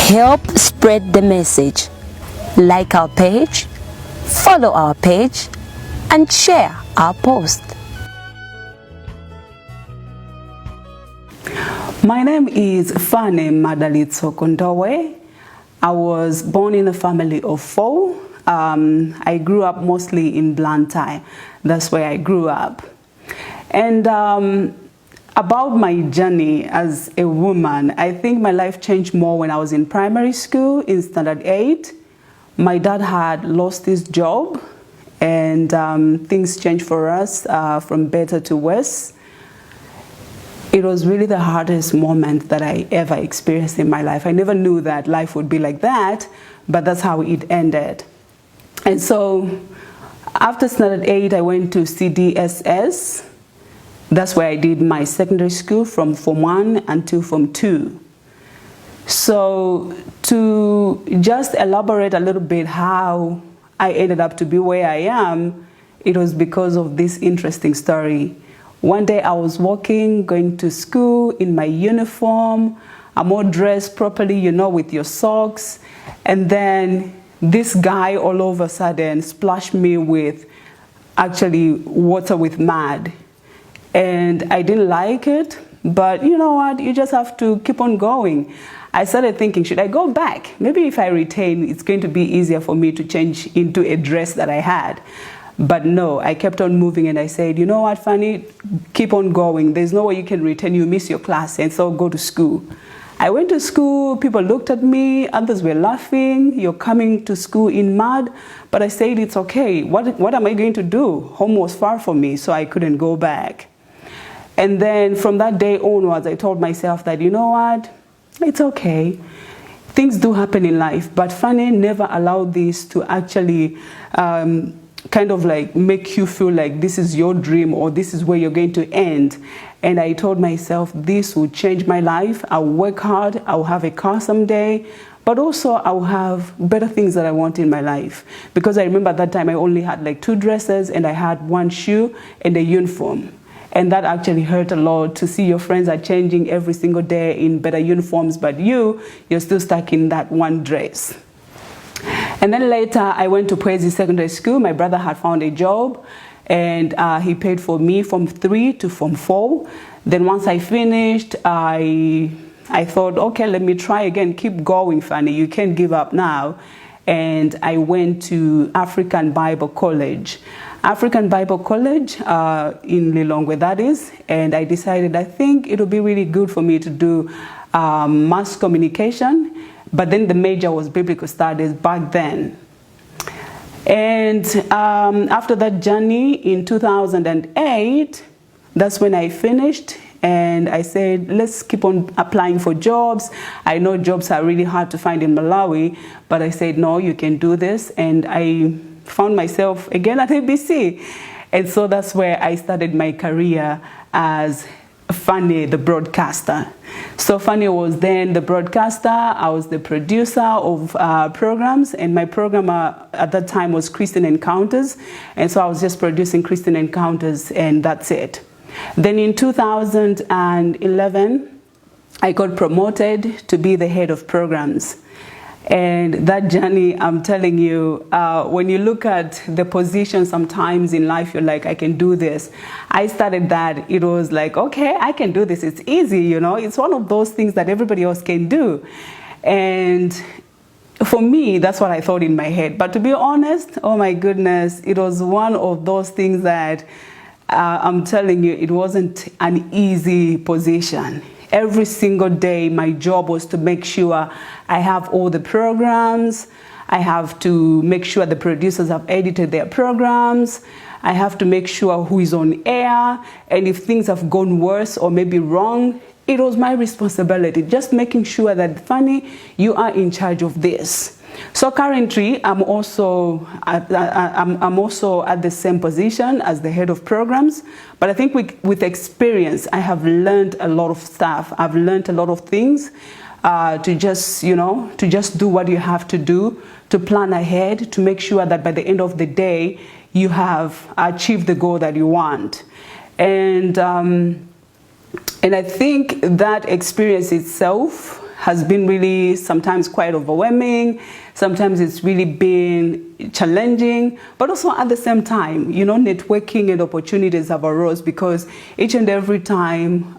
Help spread the message. Like our page, follow our page, and share our post. My name is Fanny Kondowe. I was born in a family of 4. I grew up mostly in Blantyre. That's where I grew up. And about my journey as a woman, I think my life changed more when I was in primary school in standard 8. My dad had lost his job, and things changed for us from better to worse. It was really the hardest moment that I ever experienced in my life. I never knew that life would be like that, but that's how it ended. And so after standard 8, I went to CDSS. That's where I did my secondary school from Form 1 until Form 2. So to just elaborate a little bit how I ended up to be where I am, it was because of this interesting story. One day I was walking, going to school in my uniform. I'm all dressed properly, you know, with your socks. And then this guy all of a sudden splashed me with actually water with mud. And I didn't like it, but you know what, you just have to keep on going. I started thinking, should I go back? Maybe if I retain, it's going to be easier for me to change into a dress that I had. But no, I kept on moving, and I said, you know what, Fanny, keep on going. There's no way you can retain, you miss your class, and so go to school. I went to school, people looked at me, others were laughing, you're coming to school in mud. But I said, it's okay, what am I going to do? Home was far from me, so I couldn't go back. And then from that day onwards, I told myself that, you know what, it's okay. Things do happen in life, but Fanny never allowed this to actually kind of like make you feel like this is your dream or this is where you're going to end. And I told myself this will change my life. I'll work hard, I'll have a car someday, but also I'll have better things that I want in my life. Because I remember at that time I only had like 2 dresses, and I had 1 shoe and a uniform. And that actually hurt a lot to see your friends are changing every single day in better uniforms, but you're still stuck in that 1 dress. And then later I went to Poezi Secondary School. My brother had found a job, and he paid for me from 3 to Form 4. Then once I finished, I thought, okay, let me try again. Keep going, Fanny. You can't give up now. And I went to African Bible College. African Bible College in Lilongwe, that is. And I decided I think it would be really good for me to do mass communication. But then the major was biblical studies back then. And after that journey in 2008, that's when I finished. And I said, let's keep on applying for jobs. I know jobs are really hard to find in Malawi, but I said, no, you can do this. And I found myself again at ABC. And so that's where I started my career as Fanny, the broadcaster. So Fanny was then the broadcaster. I was the producer of programs, and my program at that time was Christian Encounters. And so I was just producing Christian Encounters, and that's it. Then in 2011, I got promoted to be the head of programs. And that journey, I'm telling you, when you look at the position sometimes in life, you're like, I can do this. I started that, it was like, okay, I can do this. It's easy, you know. It's one of those things that everybody else can do. And for me, that's what I thought in my head. But to be honest, oh my goodness, it was one of those things that I'm telling you, it wasn't an easy position. Every single day, my job was to make sure I have all the programs. I have to make sure the producers have edited their programs. I have to make sure who is on air. And if things have gone worse or maybe wrong, it was my responsibility. Just making sure that, Fanny, you are in charge of this. So currently, I'm also at the same position as the head of programs. But I think with experience, I have learned a lot of stuff. I've learned a lot of things to just do what you have to do, to plan ahead, to make sure that by the end of the day, you have achieved the goal that you want. And I think that experience itself has been really sometimes quite overwhelming. Sometimes it's really been challenging, but also at the same time, you know, networking and opportunities have arose because each and every time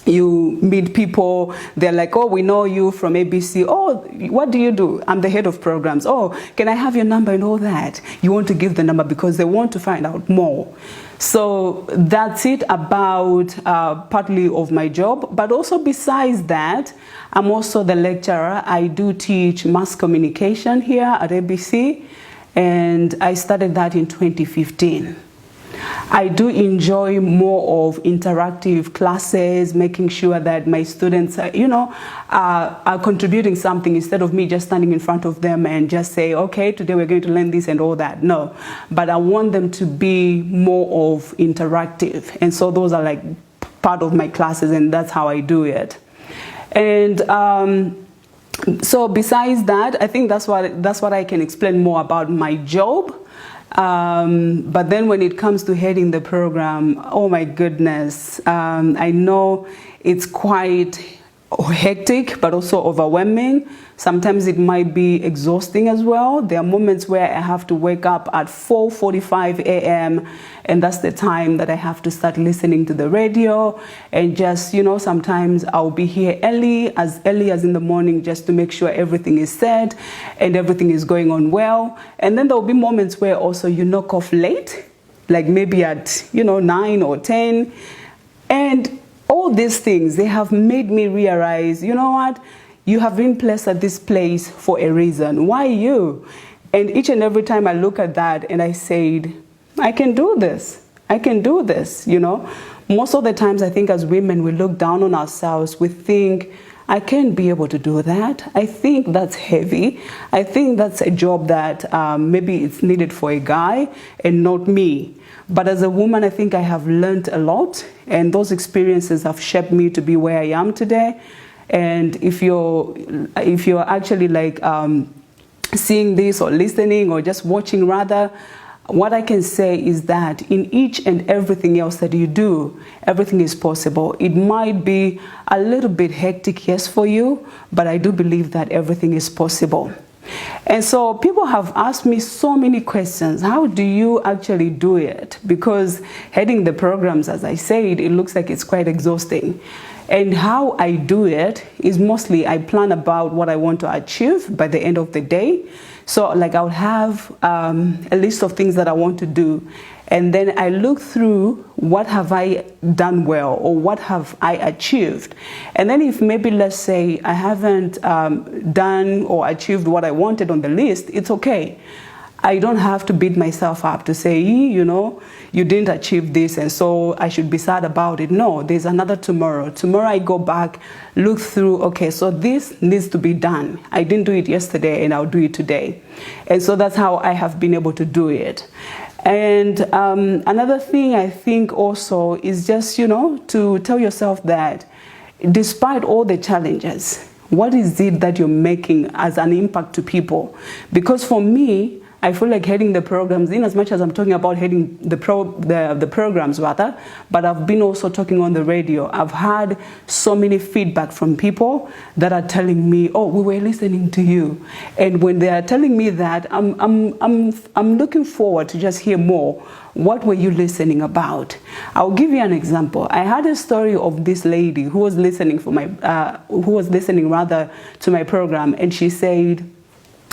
you meet people, they're like, oh, we know you from ABC. Oh, what do you do? I'm the head of programs. Oh, can I have your number and all that? You want to give the number because they want to find out more. So that's it about partly of my job. But also besides that, I'm also the lecturer. I do teach mass communication here at ABC, and I started that in 2015. I do enjoy more of interactive classes, making sure that my students, you know, are contributing something instead of me just standing in front of them and just say, okay, today we're going to learn this and all that. No, but I want them to be more of interactive. And so those are like part of my classes, and that's how I do it. And so besides that, I think that's what I can explain more about my job. But then when it comes to heading the program, oh my goodness, I know it's quite hectic, but also overwhelming. Sometimes it might be exhausting as well. There are moments where I have to wake up at 4:45 a.m. and that's the time that I have to start listening to the radio, and just, you know, sometimes I'll be here early as in the morning just to make sure everything is set and everything is going on well. And then there'll be moments where also you knock off late, like maybe at, you know, 9 or 10. And all these things, they have made me realize, you know what? You have been placed at this place for a reason. Why you? And each and every time I look at that and I said, I can do this. I can do this, you know. Most of the times I think as women, we look down on ourselves. We think, I can't be able to do that. I think that's heavy. I think that's a job that maybe it's needed for a guy and not me. But as a woman, I think I have learned a lot, and those experiences have shaped me to be where I am today. And if you're actually like seeing this or listening or just watching rather, what I can say is that in each and everything else that you do, everything is possible. It might be a little bit hectic, yes, for you, but I do believe that everything is possible. And so people have asked me so many questions. How do you actually do it? Because heading the programs, as I said, it looks like it's quite exhausting. And how I do it is mostly I plan about what I want to achieve by the end of the day. So like I'll have a list of things that I want to do. And then I look through what have I done well or what have I achieved. And then if maybe, let's say, I haven't done or achieved what I wanted on the list, it's okay. I don't have to beat myself up to say, you know, you didn't achieve this and so I should be sad about it. No, there's another tomorrow. Tomorrow I go back, look through, okay, so this needs to be done. I didn't do it yesterday and I'll do it today. And so that's how I have been able to do it. And another thing I think also is just, you know, to tell yourself that despite all the challenges, what is it that you're making as an impact to people? Because for me, I feel like heading the programs, in as much as I'm talking about heading the programs rather, but I've been also talking on the radio. I've had so many feedback from people that are telling me, oh, we were listening to you. And when they are telling me that, I'm looking forward to just hear more. What were you listening about? I'll give you an example. I had a story of this lady who was listening to my program, and she said,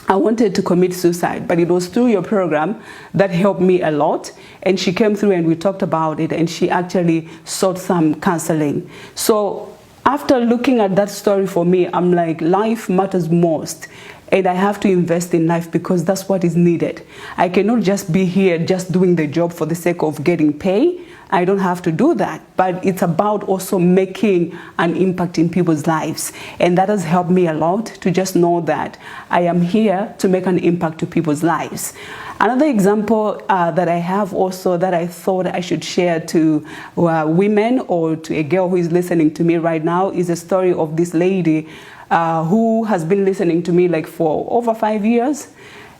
I wanted to commit suicide, but it was through your program that helped me a lot. And she came through and we talked about it, and she actually sought some counseling. So after looking at that story for me, I'm like, life matters most. And I have to invest in life because that's what is needed. I cannot just be here just doing the job for the sake of getting pay. I don't have to do that, but it's about also making an impact in people's lives. And that has helped me a lot to just know that I am here to make an impact to people's lives. Another example that I have also that I thought I should share to women or to a girl who is listening to me right now is a story of this lady who has been listening to me like for over 5 years.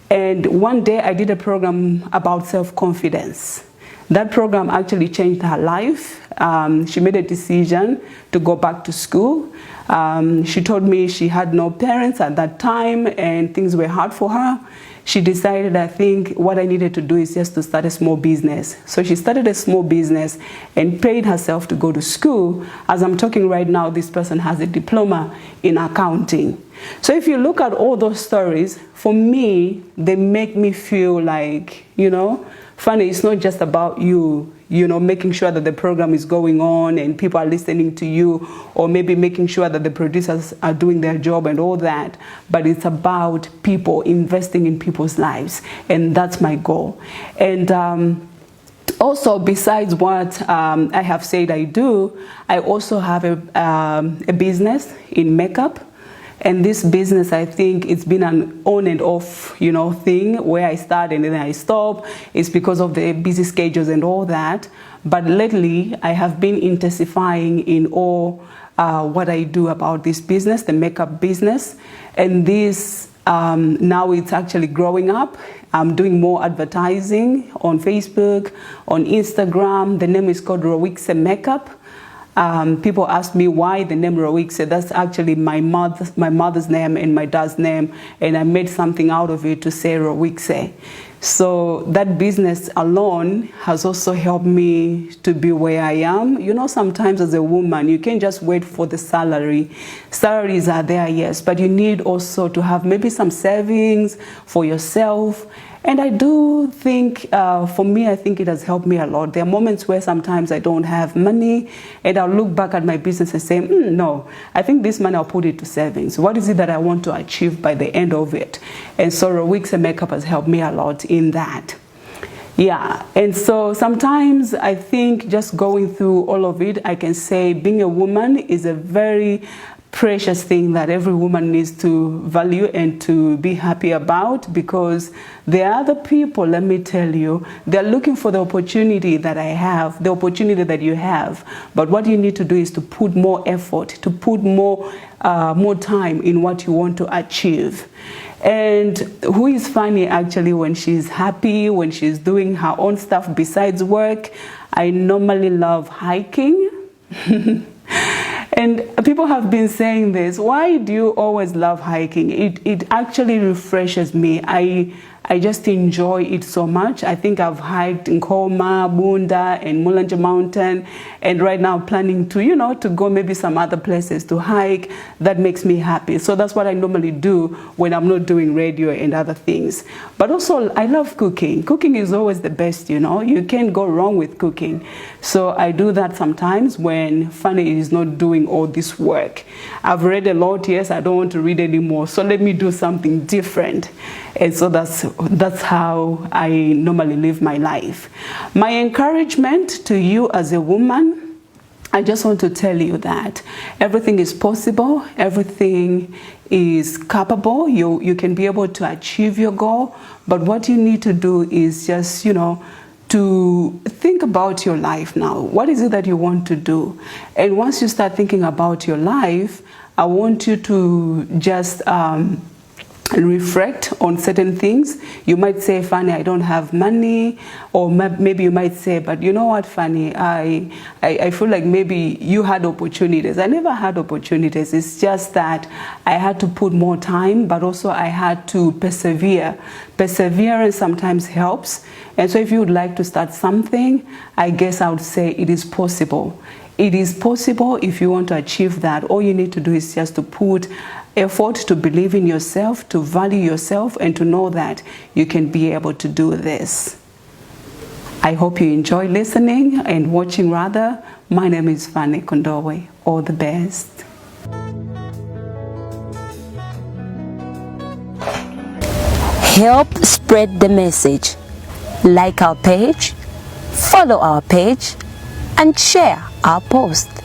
And one day I did a program about self-confidence. That program actually changed her life. She made a decision to go back to school. She told me she had no parents at that time and things were hard for her. She decided, I think, what I needed to do is just to start a small business. So she started a small business and paid herself to go to school. As I'm talking right now, this person has a diploma in accounting. So if you look at all those stories, for me, they make me feel like, Fanny, it's not just about you, making sure that the program is going on and people are listening to you, or maybe making sure that the producers are doing their job and all that, but it's about people, investing in people's lives, and that's my goal. And also, besides what I have said I do, I also have a business in makeup. And this business, I think it's been an on and off, thing where I start and then I stop. It's because of the busy schedules and all that. But lately, I have been intensifying in all what I do about this business, the makeup business. And this, now it's actually growing up. I'm doing more advertising on Facebook, on Instagram. The name is called Rowixe Makeup. People ask me why the name Rowixe. That's actually my mother's name and my dad's name, and I made something out of it to say Rowixe. So that business alone has also helped me to be where I am. Sometimes as a woman, you can't just wait for the salary. Salaries are there, yes, but you need also to have maybe some savings for yourself. And I do think, for me, I think it has helped me a lot. There are moments where sometimes I don't have money and I'll look back at my business and say, no, I think this money I'll put it to savings. What is it that I want to achieve by the end of it? And so Rowixe Makeup has helped me a lot in that. Yeah, and so sometimes I think just going through all of it, I can say being a woman is a very precious thing that every woman needs to value and to be happy about, because there are other people, let me tell you, they're looking for the opportunity that I have, the opportunity that you have. But what you need to do is to put more effort, to put more time in what you want to achieve. And who is Fanny actually when she's happy, when she's doing her own stuff besides work? I normally love hiking. And people have been saying this, why do you always love hiking? It actually refreshes me. I just enjoy it so much. I think I've hiked in Nkoma, Bunda, and Mulanje Mountain, and right now planning to, to go maybe some other places to hike. That makes me happy. So that's what I normally do when I'm not doing radio and other things. But also, I love cooking. Cooking is always the best, You can't go wrong with cooking. So I do that sometimes when Fanny is not doing all this work. I've read a lot, yes, I don't want to read anymore. So let me do something different. And so that's how I normally live my life. My encouragement to you as a woman, I just want to tell you that everything is possible, everything is capable, you can be able to achieve your goal, but what you need to do is just, to think about your life now. What is it that you want to do? And once you start thinking about your life, I want you to just reflect on certain things. You might say, Fanny, I don't have money, or maybe you might say, but you know what, Fanny, I feel like maybe you had opportunities. I never had opportunities. It's just that I had to put more time, but also I had to persevere. Perseverance sometimes helps. And so if you would like to start something, I guess I would say it is possible. It is possible if you want to achieve that. All you need to do is just to put effort, to believe in yourself, to value yourself, and to know that you can be able to do this. I hope you enjoy listening and watching rather. My name is Fanny Kondowe. All the best. Help spread the message. Like our page, follow our page, and share our post.